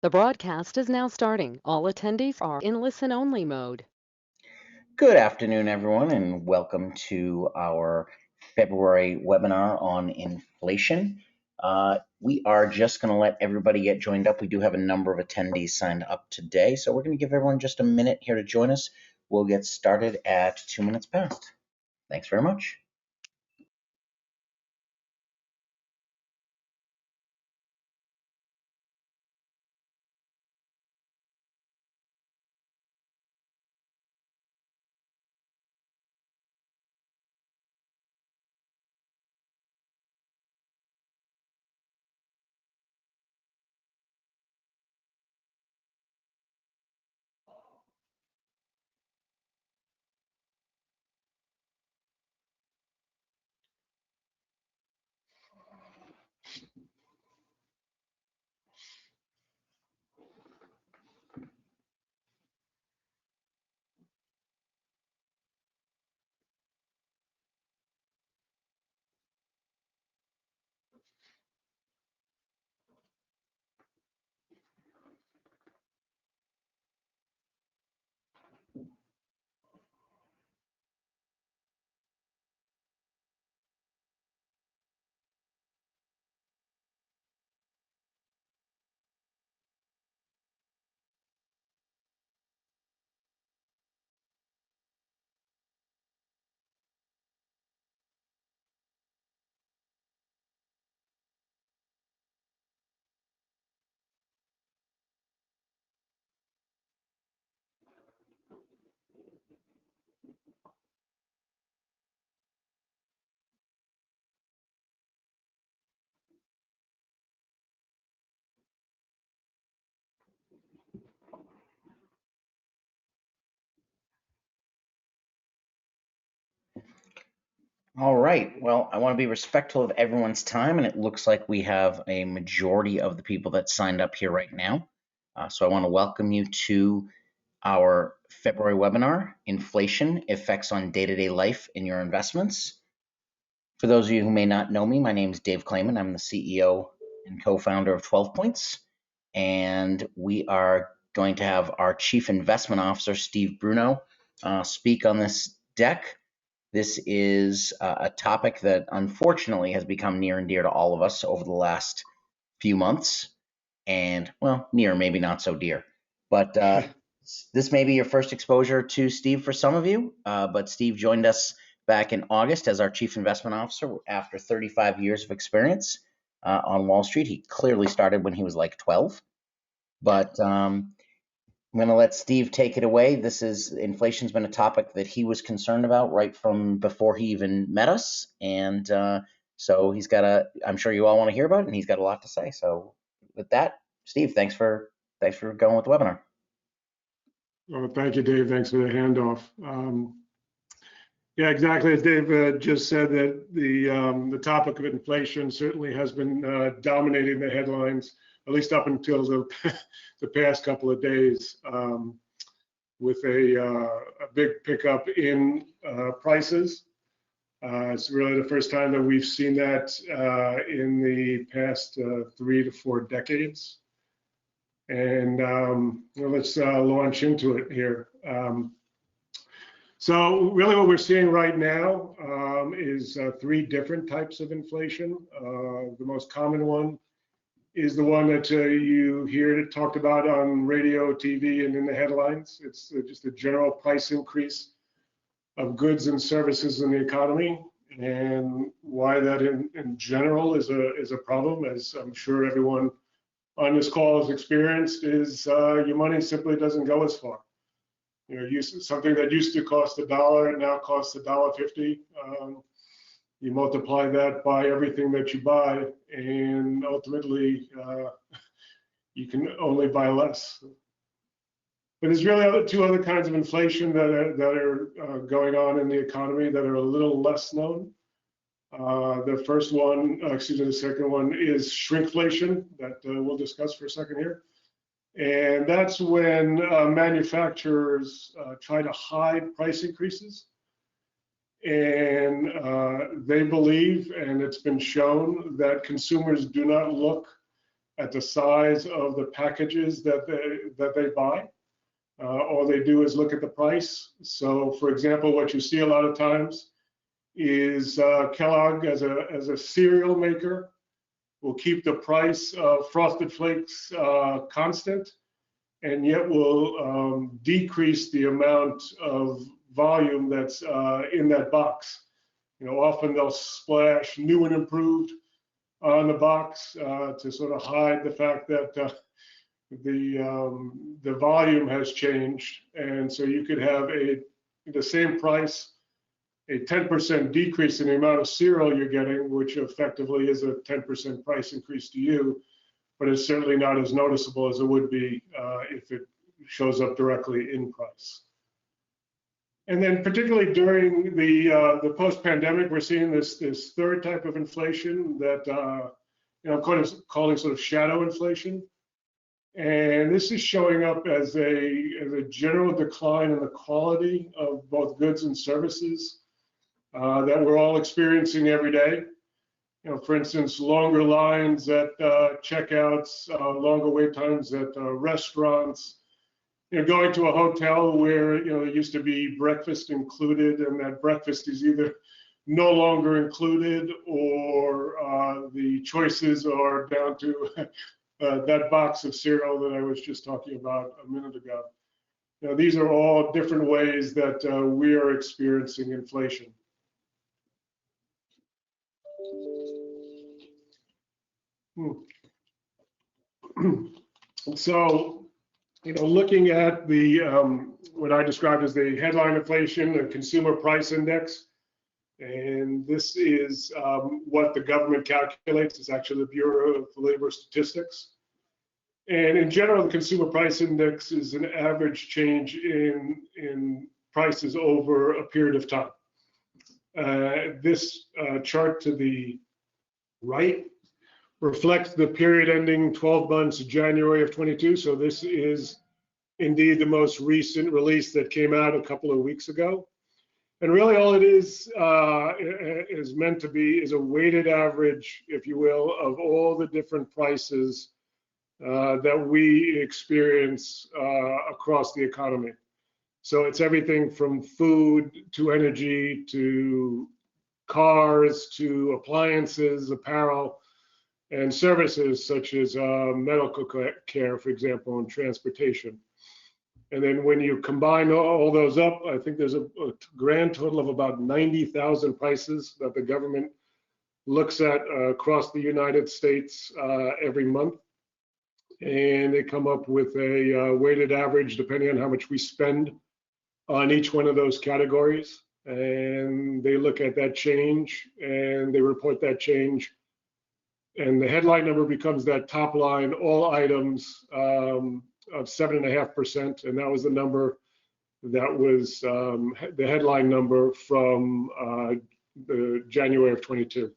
The broadcast is now starting. All attendees are in listen-only mode. Good afternoon, everyone, and welcome to our February webinar on inflation. We are just going to let everybody get joined up. We do have a number of attendees signed up today, so we're going to give everyone just a minute here to join us. We'll get started at 2 minutes past. Thanks very much. All right. Well, I want to be respectful of everyone's time, and it looks like we have a majority of the people that signed up here right now. So I want to welcome you to our February webinar, Inflation Effects on Day-to-Day Life in Your Investments. For those of you who may not know me, my name is Dave Clayman. I'm the CEO and co-founder of 12 Points, and we are going to have our Chief Investment Officer, Steve Bruno, speak on this deck. This is a topic that unfortunately has become near and dear to all of us over the last few months, and well, near, maybe not so dear. But this may be your first exposure to Steve for some of you, but Steve joined us back in August as our Chief Investment Officer after 35 years of experience on Wall Street. He clearly started when he was like 12, but I'm going to let Steve take it away. Inflation's been a topic that he was concerned about right from before he even met us, and so I'm sure you all want to hear about it, and he's got a lot to say. So with that, Steve, thanks for going with the webinar. Well, thank you, Dave. Thanks for the handoff. Yeah, exactly as Dave just said, that the topic of inflation certainly has been dominating the headlines, at least up until the past couple of days, with a big pickup in prices. It's really the first time that we've seen that in the past 3 to 4 decades. And let's launch into it here. So really what we're seeing right now is 3 different types of inflation. The most common one is the one that you hear talked about on radio, TV, and in the headlines. It's just a general price increase of goods and services in the economy. And why that in general is a problem, as I'm sure everyone on this call has experienced, is your money simply doesn't go as far. You know, something that used to cost $1 now costs $1.50. You multiply that by everything that you buy, and ultimately you can only buy less. But there's really 2 other kinds of inflation that are going on in the economy that are a little less known. The second one is shrinkflation that we'll discuss for a second here. And that's when manufacturers try to hide price increases. And they believe, and it's been shown, that consumers do not look at the size of the packages that they buy. All they do is look at the price. So, for example, what you see a lot of times is Kellogg, as a cereal maker, will keep the price of Frosted Flakes constant, and yet will decrease the amount of volume that's in that box. Often they'll splash new and improved on the box to sort of hide the fact that the volume has changed, and so you could have the same price, a 10% decrease in the amount of cereal you're getting, which effectively is a 10% price increase to you, but it's certainly not as noticeable as it would be if it shows up directly in price. And then particularly during the post-pandemic, we're seeing this third type of inflation that I'm calling sort of shadow inflation. And this is showing up as a general decline in the quality of both goods and services that we're all experiencing every day. For instance, longer lines at checkouts, longer wait times at restaurants. Going to a hotel where there used to be breakfast included, and that breakfast is either no longer included, or the choices are down to that box of cereal that I was just talking about a minute ago. These are all different ways that we are experiencing inflation. So, looking at the what I described as the headline inflation, the consumer price index, and this is what the government calculates. It's actually the Bureau of Labor Statistics. And in general, the consumer price index is an average change in prices over a period of time. This chart to the right reflects the period ending 12 months, January of 22. So this is indeed the most recent release that came out a couple of weeks ago. And really all it is meant to be is a weighted average, if you will, of all the different prices that we experience across the economy. So it's everything from food to energy to cars to appliances, apparel, and services such as medical care, for example, and transportation. And then when you combine all those up, I think there's a grand total of about 90,000 prices that the government looks at across the United States every month. And they come up with a weighted average depending on how much we spend on each one of those categories. And they look at that change and they report that change. And the headline number becomes that top line, all items of 7.5%. And that was the number that was the headline number from the January of 22.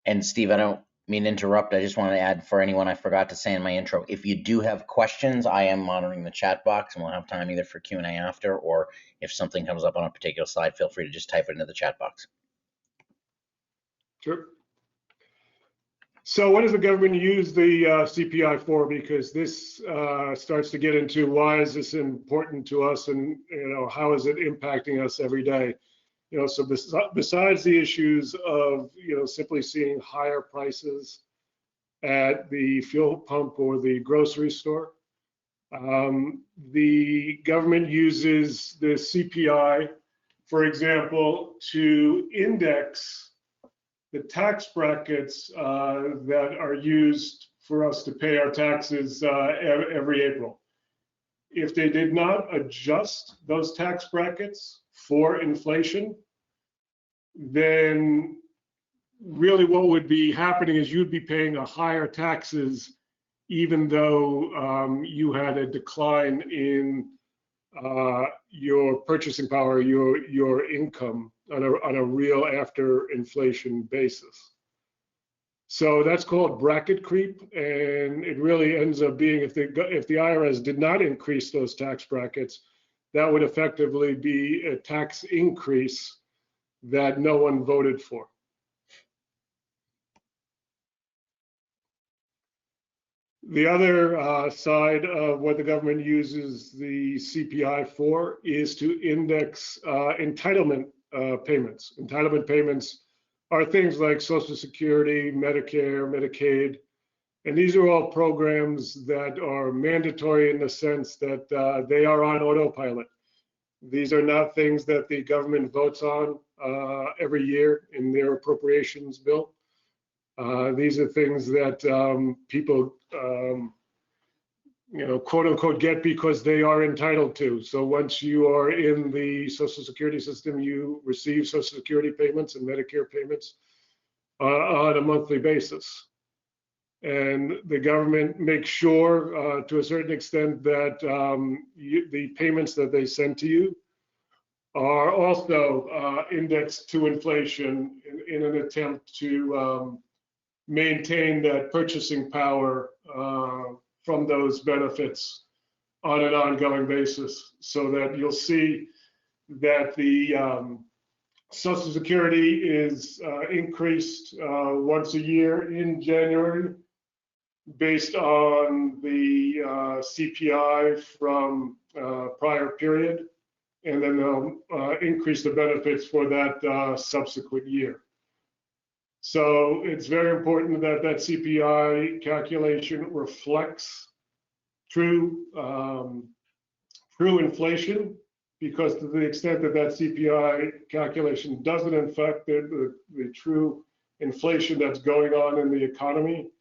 And Steve, I don't mean to interrupt. I just want to add, for anyone I forgot to say in my intro, if you do have questions, I am monitoring the chat box and we'll have time either for Q&A after, or if something comes up on a particular slide, feel free to just type it into the chat box. Sure. So what does the government use the CPI for? Because this starts to get into why is this important to us, and how is it impacting us every day? So besides the issues of simply seeing higher prices at the fuel pump or the grocery store, the government uses the CPI, for example, to index the tax brackets that are used for us to pay our taxes every April. If they did not adjust those tax brackets for inflation, then really what would be happening is you'd be paying a higher taxes even though you had a decline in your purchasing power, your income on a real after inflation basis. So that's called bracket creep, and it really ends up being if the IRS did not increase those tax brackets, that would effectively be a tax increase that no one voted for. The other side of what the government uses the CPI for is to index entitlement payments. Entitlement payments are things like Social Security, Medicare, Medicaid, and these are all programs that are mandatory in the sense that they are on autopilot. These are not things that the government votes on every year in their appropriations bill. These are things that people, quote unquote, get because they are entitled to. So once you are in the Social Security system, you receive Social Security payments and Medicare payments on a monthly basis. And the government makes sure to a certain extent that the payments that they send to you are also indexed to inflation in an attempt to maintain that purchasing power from those benefits on an ongoing basis, so that you'll see that the Social Security is increased once a year in January based on the CPI from prior period, and then they'll increase the benefits for that subsequent year. So it's very important that that CPI calculation reflects true inflation, because to the extent that that CPI calculation doesn't affect the true inflation that's going on in the economy,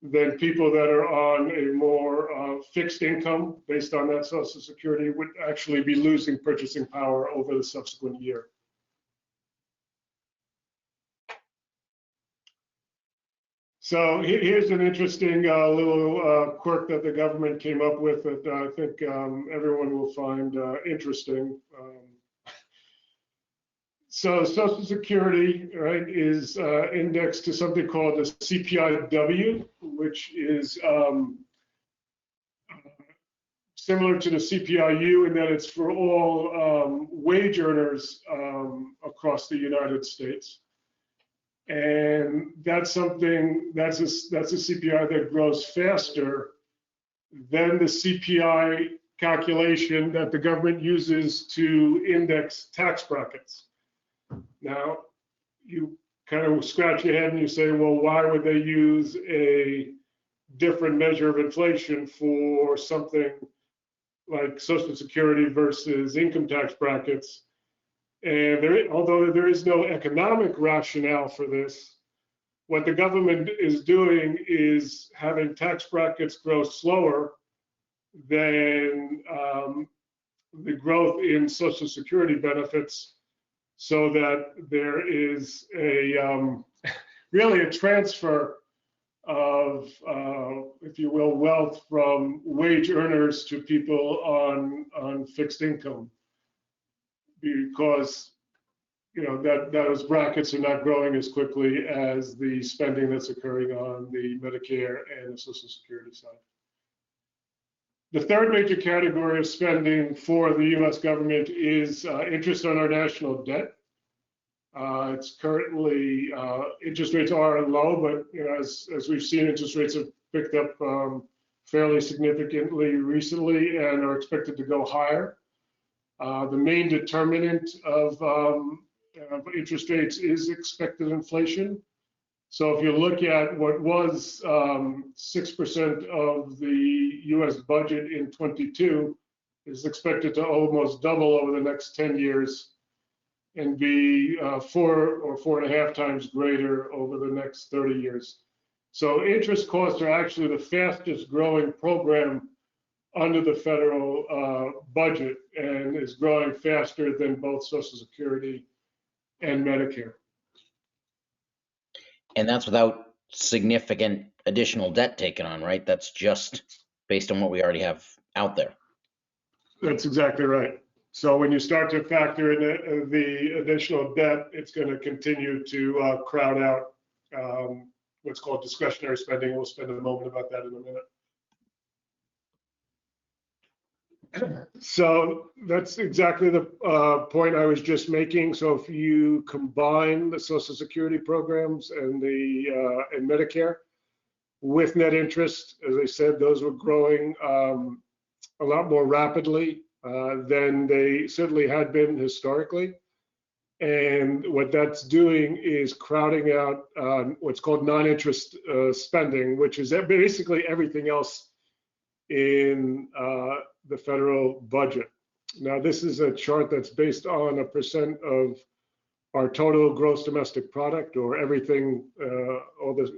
then people that are on a more fixed income based on that Social Security would actually be losing purchasing power over the subsequent year. So here's an interesting little quirk that the government came up with that I think everyone will find interesting. So Social Security, right, is indexed to something called the CPIW, which is similar to the CPIU in that it's for all wage earners across the United States. And that's something, that's a CPI that grows faster than the CPI calculation that the government uses to index tax brackets. Now, you kind of scratch your head and you say, well, why would they use a different measure of inflation for something like Social Security versus income tax brackets? And although there is no economic rationale for this, what the government is doing is having tax brackets grow slower than the growth in Social Security benefits, so that there is really a transfer of, if you will, wealth from wage earners to people on fixed income, because those brackets are not growing as quickly as the spending that's occurring on the Medicare and the Social Security side. The third major category of spending for the U.S. government is interest on our national debt. It's currently, interest rates are low, but as we've seen, interest rates have picked up fairly significantly recently and are expected to go higher. The main determinant of interest rates is expected inflation. So if you look at what was 6% of the US budget in 22, is expected to almost double over the next 10 years and be 4 or 4.5 times greater over the next 30 years. So interest costs are actually the fastest growing program under the federal budget, and is growing faster than both Social Security and Medicare. And that's without significant additional debt taken on, right? That's just based on what we already have out there. That's exactly right. So when you start to factor in the additional debt, it's going to continue to crowd out what's called discretionary spending. We'll spend a moment about that in a minute. So that's exactly the point I was just making. So if you combine the Social Security programs and and Medicare, with net interest. As I said, those were growing a lot more rapidly than they certainly had been historically. And what that's doing is crowding out what's called non-interest spending, which is basically everything else in the federal budget. Now, this is a chart that's based on a percent of our total gross domestic product, or everything, all the,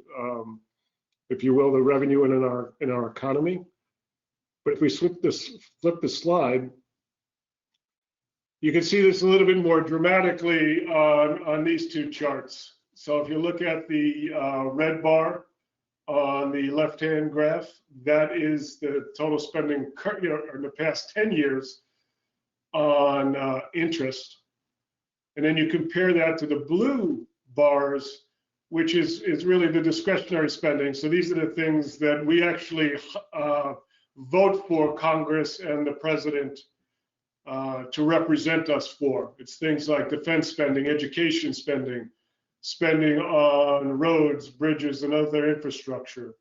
if you will, the revenue in our economy. But if we flip the slide, you can see this a little bit more dramatically on these two charts. So if you look at the red bar on the left-hand graph, that is the total spending in the past 10 years on interest. And then you compare that to the blue bars, which is really the discretionary spending. So these are the things that we actually vote for Congress and the president to represent us for. It's things like defense spending, education spending, spending on roads, bridges, and other infrastructure,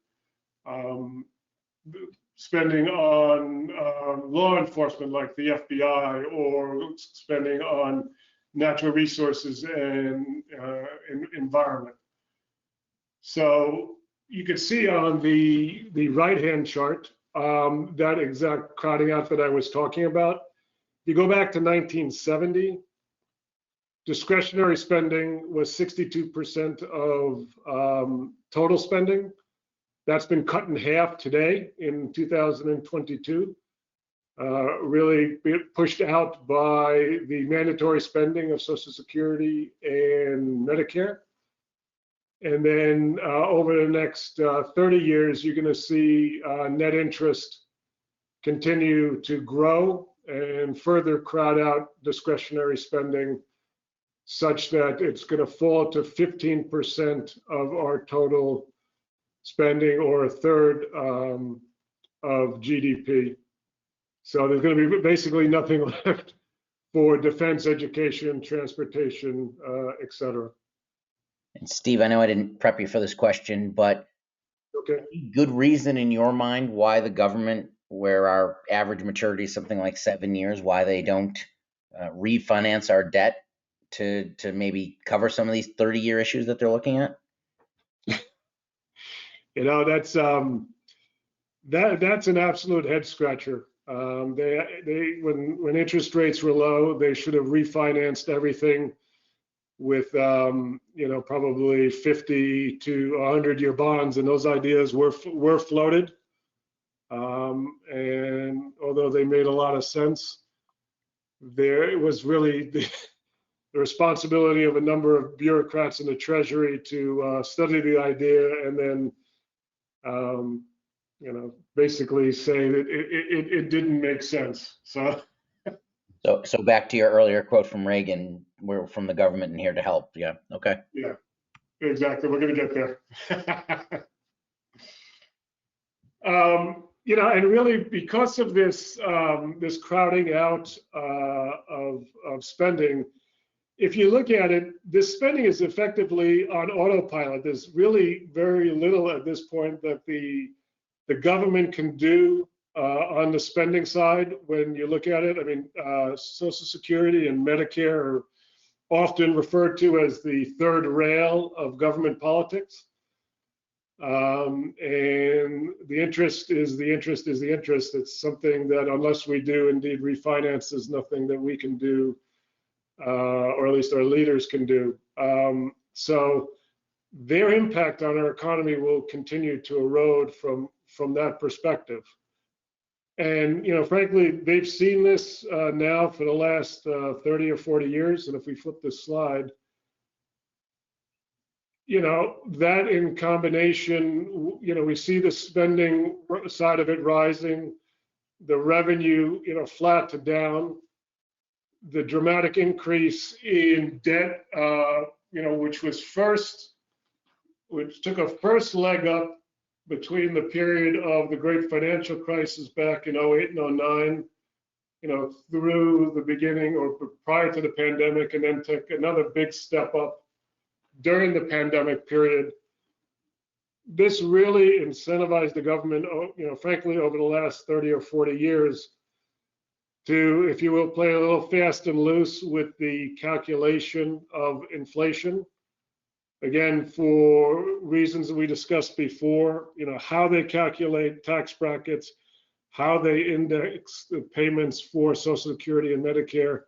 spending on law enforcement like the FBI, or spending on natural resources and environment. So you can see on the right-hand chart that exact crowding out that I was talking about. You go back to 1970, discretionary spending was 62% of total spending. That's been cut in half today in 2022, really pushed out by the mandatory spending of Social Security and Medicare. And then over the next 30 years, you're going to see net interest continue to grow and further crowd out discretionary spending, such that it's going to fall to 15% of our total spending, or a third of GDP. So there's going to be basically nothing left for defense, education, transportation, et cetera. And Steve, I know I didn't prep you for this question, but okay, good reason in your mind why the government, where our average maturity is something like 7 years, why they don't refinance our debt to maybe cover some of these 30-year issues that they're looking at? You know, that's an absolute head scratcher. When interest rates were low, they should have refinanced everything with probably 50 to 100-year bonds, and those ideas were floated. And although they made a lot of sense, it was really the responsibility of a number of bureaucrats in the Treasury to study the idea and then basically say that it didn't make sense. So back to your earlier quote from Reagan, we're from the government and here to help. Yeah. Okay. Yeah, exactly. We're going to get there. And really, because of this this crowding out of spending, if you look at it, this spending is effectively on autopilot. There's really very little at this point that the government can do on the spending side when you look at it. I mean, Social Security and Medicare are often referred to as the third rail of government politics. And the interest is the interest is the interest. It's something that unless we do indeed refinance, there's nothing that we can do, or at least our leaders can do. So their impact on our economy will continue to erode from that perspective. And, frankly, they've seen this now for the last 30 or 40 years. And if we flip this slide, that in combination, we see the spending side of it rising, the revenue, flat to down, the dramatic increase in debt, which took a first leg up between the period of the great financial crisis back in 08 and 09, through the beginning or prior to the pandemic, and then took another big step up during the pandemic period. this really incentivized the government, frankly, over the last 30 or 40 years to, if you will, play a little fast and loose with the calculation of inflation. Again, for reasons that we discussed before, how they calculate tax brackets, how they index the payments for Social Security and Medicare,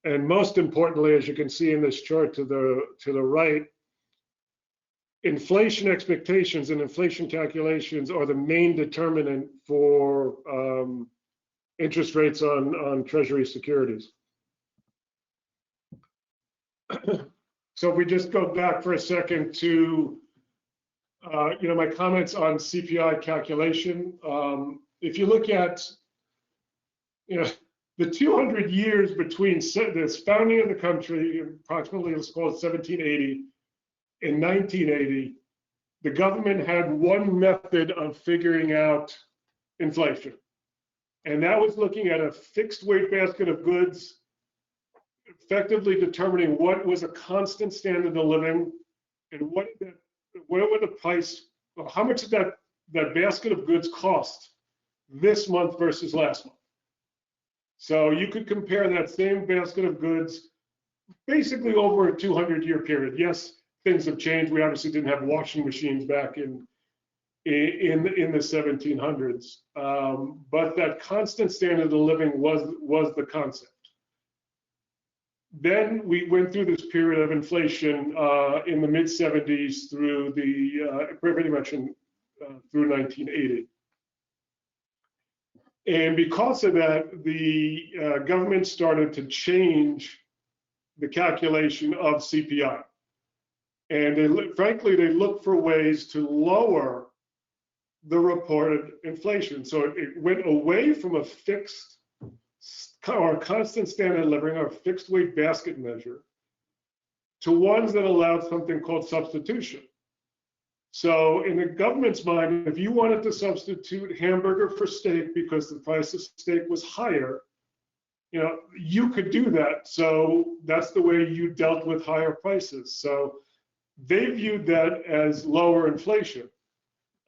and most importantly, as you can see in this chart to the right, inflation expectations and inflation calculations are the main determinant for interest rates on Treasury securities. So if we just go back for a second to my comments on CPI calculation, if you look at the 200 years between this founding of the country, approximately, let's call it 1780, in 1980, the government had one method of figuring out inflation, and that was looking at a fixed weight basket of goods, effectively determining what was a constant standard of living and what were the price, how much did that basket of goods cost this month versus last month. So you could compare that same basket of goods basically over a 200-year period. Yes, things have changed. We obviously didn't have washing machines back in the 1700s, but that constant standard of living was the concept. Then we went through this period of inflation in the mid 70s through pretty much through 1980. And because of that, the government started to change the calculation of CPI. And frankly, they looked for ways to lower the reported inflation. So it went away from a fixed or constant standard of living or fixed weight basket measure to ones that allowed something called substitution. So in the government's mind, if you wanted to substitute hamburger for steak because the price of steak was higher, you could do that. So that's the way you dealt with higher prices. So they viewed that as lower inflation.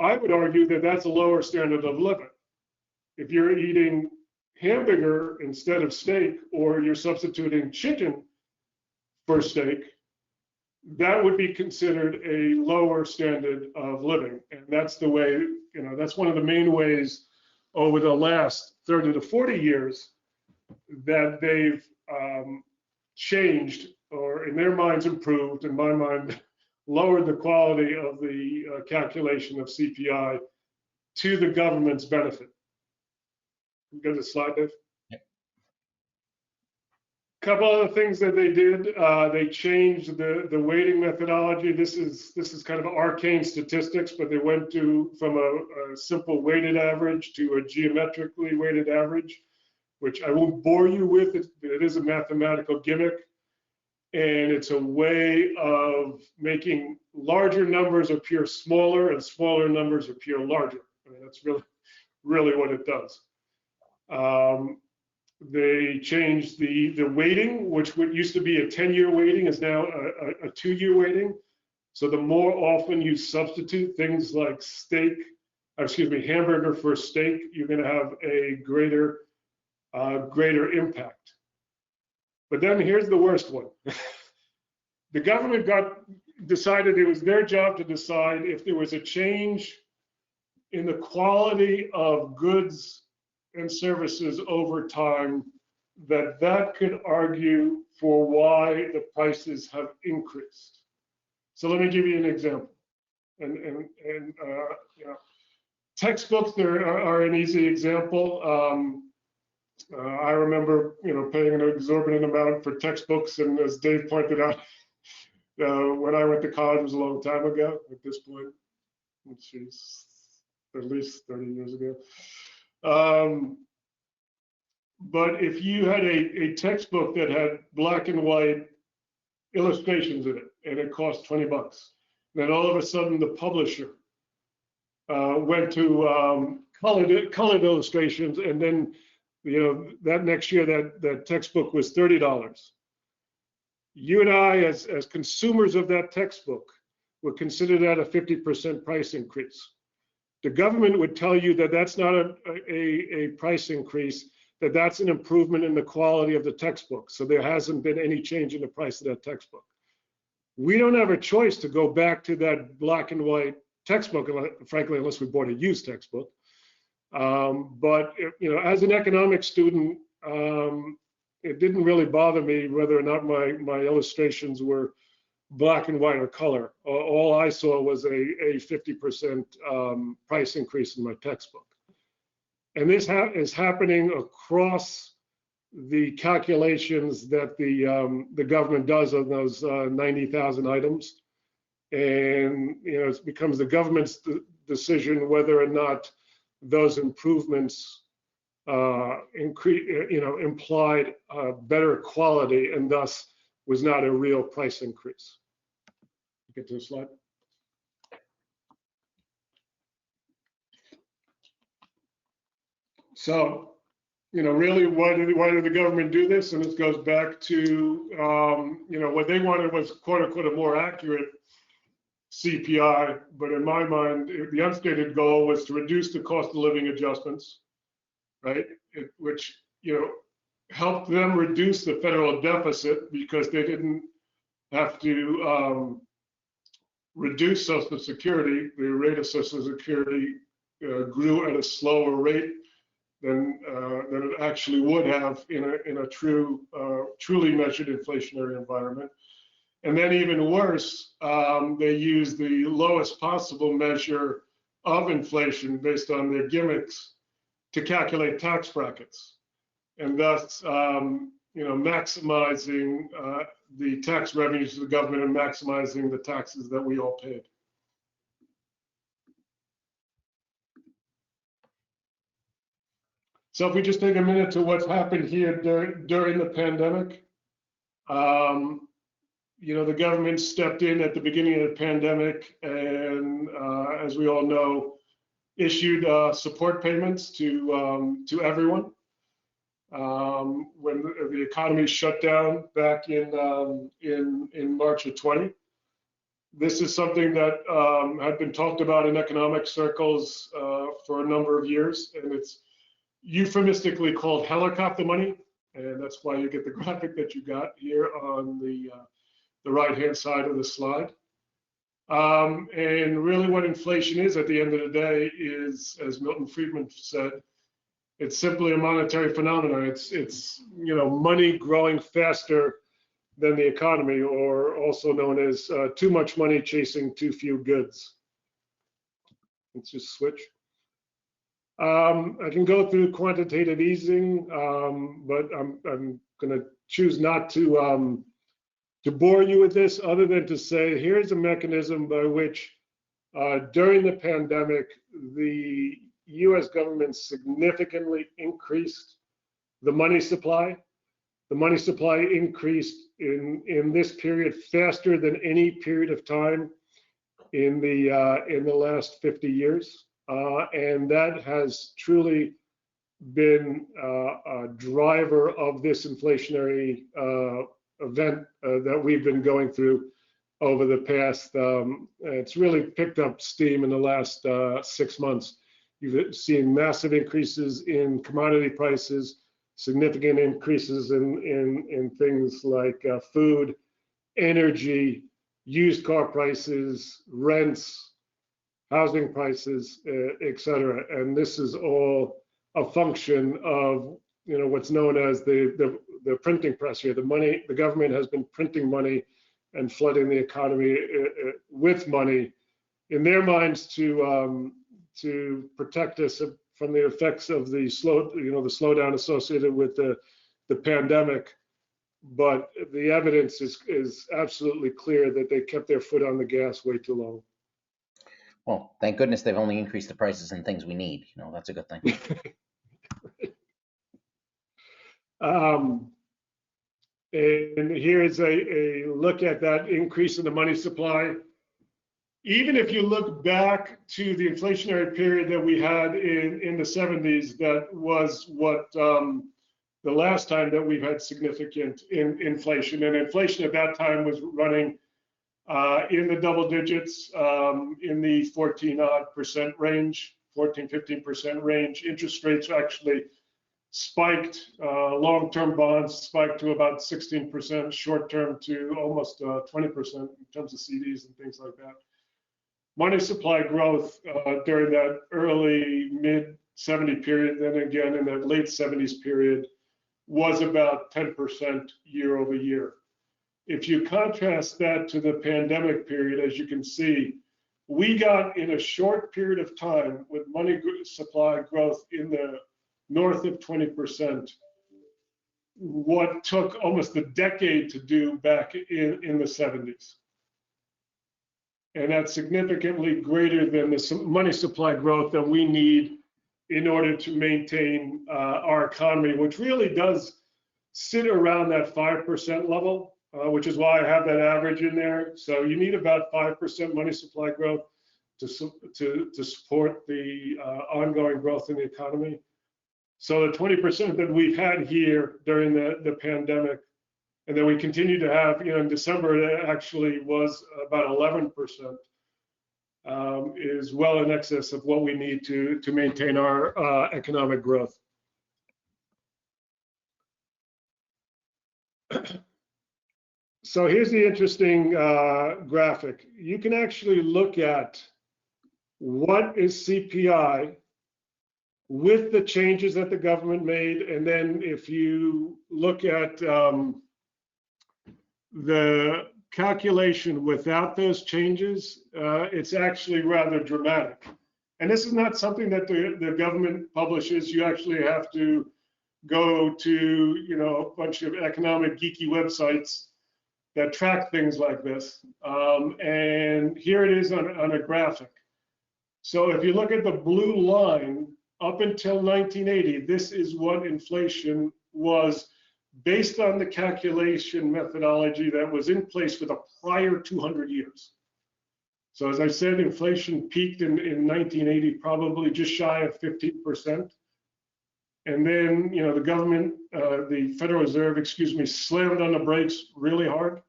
I would argue that that's a lower standard of living. If you're eating hamburger instead of steak, or you're substituting chicken for steak, that would be considered a lower standard of living. And that's the way, that's one of the main ways over the last 30 to 40 years that they've changed, or in their minds improved, in my mind, lowered the quality of the calculation of CPI to the government's benefit. You got the slide, Dave? Yep. Couple other things that they did, they changed the weighting methodology. This is kind of arcane statistics, but they went from a simple weighted average to a geometrically weighted average, which I won't bore you with. It is a mathematical gimmick, and it's a way of making larger numbers appear smaller and smaller numbers appear larger. I mean, that's really what it does. They changed the weighting, which used to be a 10-year weighting, is now a 2-year weighting. So the more often you substitute things like hamburger for steak, you're going to have a greater impact. But then here's the worst one. The government decided it was their job to decide if there was a change in the quality of goods and services over time, that could argue for why the prices have increased. So let me give you an example. And textbooks are an easy example. I remember paying an exorbitant amount for textbooks, and as Dave pointed out, when I went to college was a long time ago. At this point, geez, at least 30 years ago. But if you had a textbook that had black and white illustrations in it, and it cost $20, then all of a sudden the publisher went to colored illustrations, and then that next year that textbook was $30. You and I, as consumers of that textbook, would consider that a 50% price increase. The government would tell you that that's not a price increase, that that's an improvement in the quality of the textbook. So there hasn't been any change in the price of that textbook. We don't have a choice to go back to that black and white textbook, frankly, unless we bought a used textbook. But as an economics student, it didn't really bother me whether or not my illustrations were black and white or color. All I saw was a 50% price increase in my textbook. And this is happening across the calculations that the government does on those 90,000 items. And it becomes the government's decision whether or not those improvements implied better quality and thus was not a real price increase. Get to the slide. So, really, why did the government do this? And this goes back to, what they wanted was quote unquote a more accurate CPI, but in my mind, the unstated goal was to reduce the cost of living adjustments, right? Which, helped them reduce the federal deficit because they didn't have to reduce Social Security. The rate of Social Security grew at a slower rate than it actually would have in a truly measured inflationary environment. And then even worse, they used the lowest possible measure of inflation based on their gimmicks to calculate tax brackets, and thus maximizing the tax revenues to the government and maximizing the taxes that we all paid. So if we just take a minute to what's happened here during the pandemic, the government stepped in at the beginning of the pandemic and, as we all know, issued support payments to everyone. When the economy shut down back in March of 20. This is something that had been talked about in economic circles for a number of years, and it's euphemistically called helicopter money, and that's why you get the graphic that you got here on the right-hand side of the slide. And really what inflation is at the end of the day is, as Milton Friedman said, it's simply a monetary phenomenon. It's money growing faster than the economy, or also known as too much money chasing too few goods. Let's just switch. I can go through quantitative easing, but I'm going to choose not to bore you with this, other than to say here's a mechanism by which during the pandemic, the US government significantly increased the money supply. The money supply increased in this period faster than any period of time in the last 50 years. And that has truly been a driver of this inflationary event that we've been going through over the past, it's really picked up steam in the last 6 months. You've seen massive increases in commodity prices, significant increases in things like food, energy, used car prices, rents, housing prices, et cetera. And this is all a function of what's known as the printing press here. The government has been printing money and flooding the economy with money in their minds to protect us from the effects of the slowdown associated with the pandemic. But the evidence is absolutely clear that they kept their foot on the gas way too long. Well, thank goodness they've only increased the prices in things we need. That's a good thing. And here's a look at that increase in the money supply. Even if you look back to the inflationary period that we had in the 70s, that was what the last time that we've had significant inflation. And inflation at that time was running in the double digits, in the 14% range, 14-15% range. Interest rates actually spiked. Long-term bonds spiked to about 16%, short-term to almost 20% in terms of CDs and things like that. Money supply growth during that early mid-70 period, then again in the late 70s period, was about 10% year over year. If you contrast that to the pandemic period, as you can see, we got in a short period of time with money supply growth in the north of 20%, what took almost a decade to do back in the 70s. And that's significantly greater than the money supply growth that we need in order to maintain our economy, which really does sit around that 5% level, which is why I have that average in there. So you need about 5% money supply growth to support the ongoing growth in the economy. So the 20% that we've had here during the pandemic, and then we continue to have, in December, it actually was about 11%, is well in excess of what we need to maintain our economic growth. So here's the interesting graphic. You can actually look at what is CPI with the changes that the government made, and then if you look at the calculation without those changes, it's actually rather dramatic. And this is not something that the government publishes. You actually have to go to a bunch of economic geeky websites that track things like this. And here it is on a graphic. So if you look at the blue line, up until 1980, this is what inflation was based on the calculation methodology that was in place for the prior 200 years. So as I said, inflation peaked in 1980, probably just shy of 15%. And then, the government, the Federal Reserve, slammed on the brakes really hard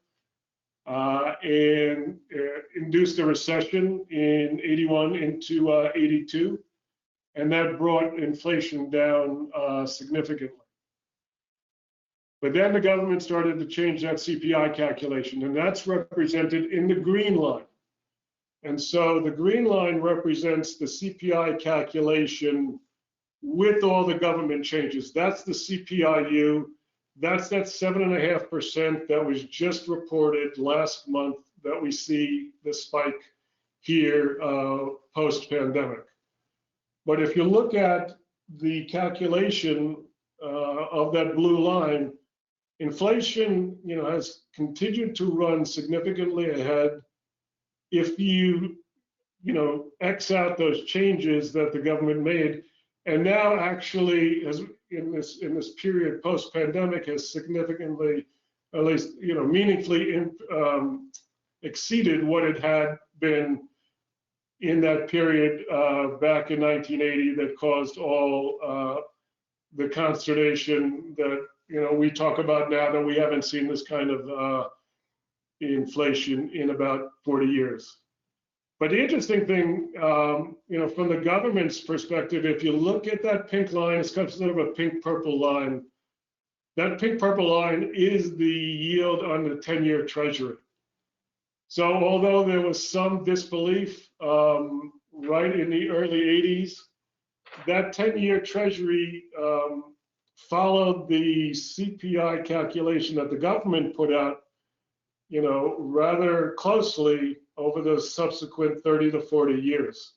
and induced a recession in 81 into 82. And that brought inflation down significantly. But then the government started to change that CPI calculation, and that's represented in the green line. And so the green line represents the CPI calculation with all the government changes. That's the CPIU. That's that 7.5% that was just reported last month that we see the spike here post-pandemic. But if you look at the calculation of that blue line, inflation, has continued to run significantly ahead. If you, X out those changes that the government made, and now actually, as in this period post-pandemic, has significantly, at least, meaningfully exceeded what it had been in that period back in 1980 that caused all the consternation that we talk about now, that we haven't seen this kind of inflation in about 40 years. But the interesting thing, from the government's perspective, if you look at that pink line, it's kind of sort of a pink-purple line. That pink-purple line is the yield on the 10-year Treasury. So although there was some disbelief right in the early 80s, that 10-year Treasury followed the CPI calculation that the government put out, rather closely over the subsequent 30 to 40 years.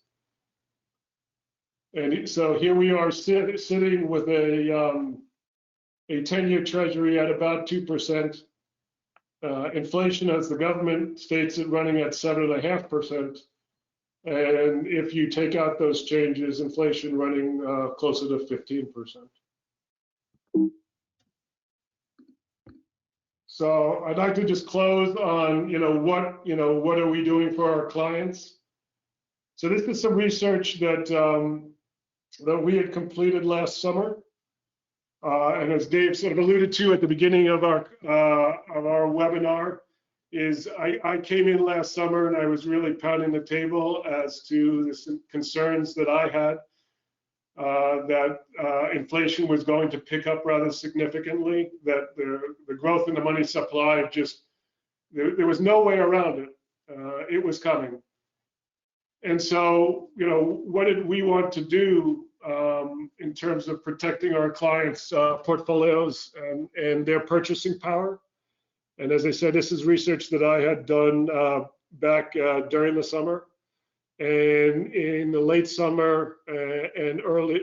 And so here we are sitting with a 10-year Treasury at about 2%. Inflation, as the government states it, running at 7.5%. And if you take out those changes, inflation running closer to 15%. So I'd like to just close on, what are we doing for our clients? So this is some research that that we had completed last summer, and as Dave sort of alluded to at the beginning of our webinar, is I came in last summer and I was really pounding the table as to the concerns that I had, that inflation was going to pick up rather significantly, that the growth in the money supply just, there was no way around it. It was coming. And so, what did we want to do in terms of protecting our clients' portfolios and their purchasing power? And as I said, this is research that I had done back during the summer. And in the late summer and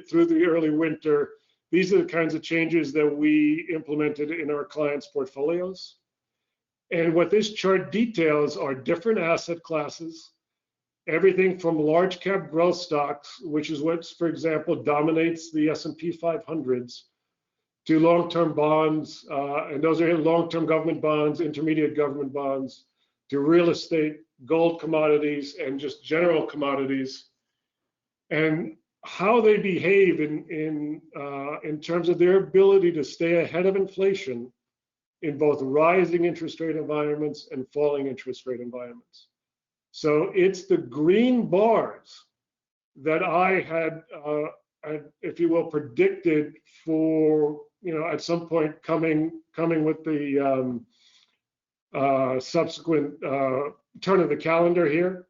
through the early winter, these are the kinds of changes that we implemented in our clients' portfolios. And what this chart details are different asset classes, everything from large cap growth stocks, which is what, for example, dominates the S&P 500s, to long-term bonds, and those are long-term government bonds, intermediate government bonds, to real estate, gold commodities, and just general commodities, and how they behave in terms of their ability to stay ahead of inflation in both rising interest rate environments and falling interest rate environments. So it's the green bars that I had, if you will, predicted for, at some point coming with the subsequent turn of the calendar here,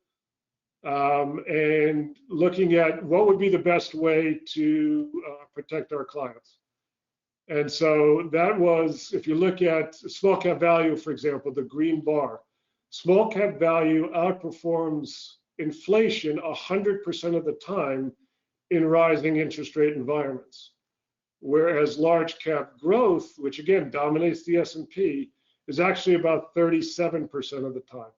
and looking at what would be the best way to protect our clients. And so that was, if you look at small cap value, for example, the green bar, small cap value outperforms inflation 100% of the time in rising interest rate environments. Whereas large cap growth, which again dominates the S&P, is actually about 37% of the time.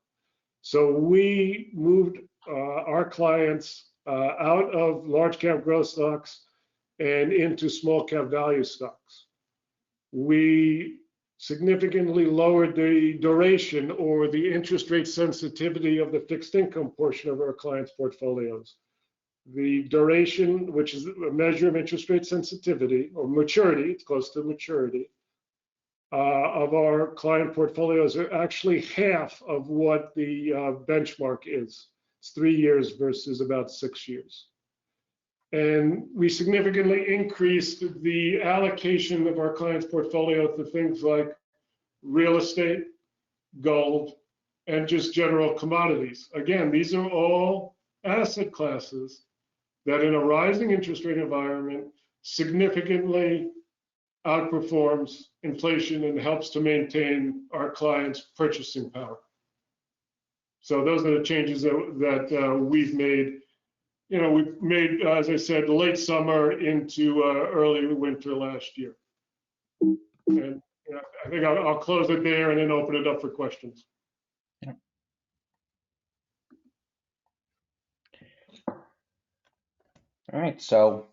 So we moved our clients out of large cap growth stocks and into small cap value stocks. We significantly lowered the duration or the interest rate sensitivity of the fixed income portion of our clients' portfolios. The duration, which is a measure of interest rate sensitivity or maturity, it's close to maturity, of our client portfolios are actually half of what the benchmark is. It's 3 years versus about 6 years. And we significantly increased the allocation of our clients' portfolio to things like real estate, gold, and just general commodities. Again, these are all asset classes that in a rising interest rate environment significantly outperforms inflation and helps to maintain our clients' purchasing power. So those are the changes that we've made. We've made, as I said, late summer into early winter last year. And I think I'll close it there and then open it up for questions. Yeah. All right, so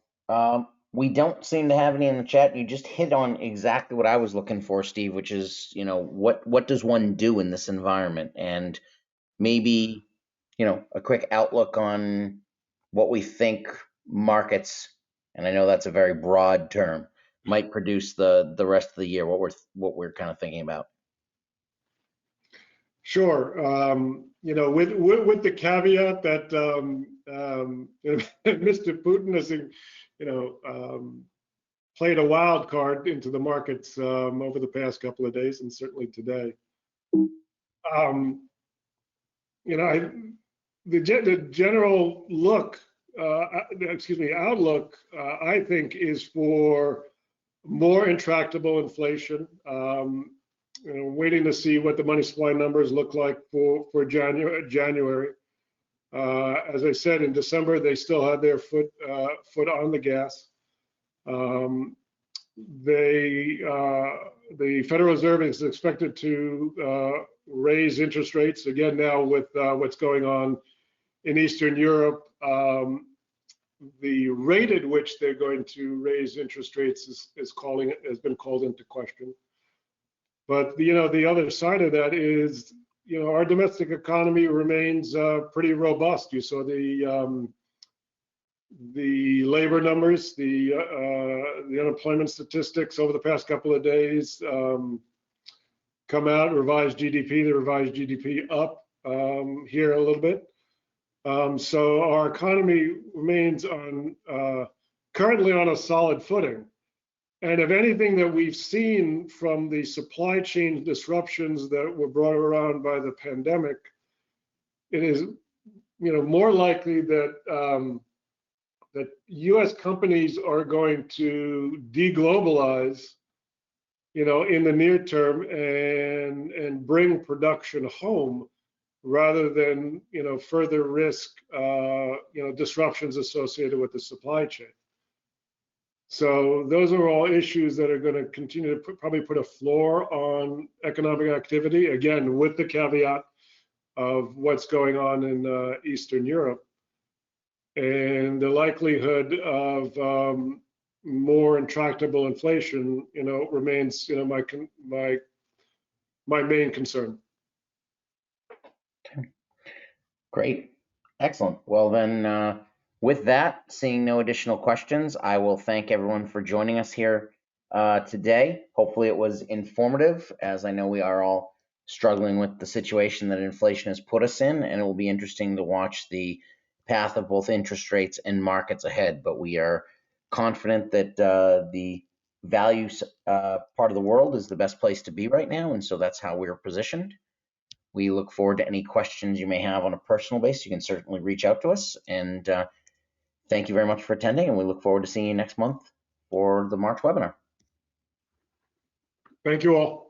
we don't seem to have any in the chat. You just hit on exactly what I was looking for, Steve, which is, what does one do in this environment? And maybe, a quick outlook on what we think markets, and I know that's a very broad term, might produce the rest of the year, what we're kind of thinking about. Sure. With the caveat that Mr. Putin has, played a wild card into the markets over the past couple of days, and certainly today. The general outlook, I think, is for more intractable inflation. Waiting to see what the money supply numbers look like for January. As I said, in December, they still had their foot on the gas. The Federal Reserve is expected to raise interest rates again now with what's going on in Eastern Europe. The rate at which they're going to raise interest rates has been called into question. But the other side of that is, our domestic economy remains pretty robust. You saw the labor numbers, the unemployment statistics over the past couple of days. come out, revised GDP, the revised GDP up here a little bit. So our economy remains on currently on a solid footing. And if anything that we've seen from the supply chain disruptions that were brought around by the pandemic, it is, more likely that that U.S. companies are going to deglobalize, in the near term and bring production home rather than, further risk, disruptions associated with the supply chain. So those are all issues that are going to continue to probably put a floor on economic activity, again, with the caveat of what's going on in Eastern Europe. And the likelihood of more intractable inflation, remains, my main concern. Okay. Great. Excellent. Well, then, with that, seeing no additional questions, I will thank everyone for joining us here today. Hopefully it was informative, as I know we are all struggling with the situation that inflation has put us in, and it will be interesting to watch the path of both interest rates and markets ahead. But we are confident that the value part of the world is the best place to be right now, and so that's how we're positioned. We look forward to any questions you may have on a personal basis. You can certainly reach out to us. And thank you very much for attending, and we look forward to seeing you next month for the March webinar. Thank you all.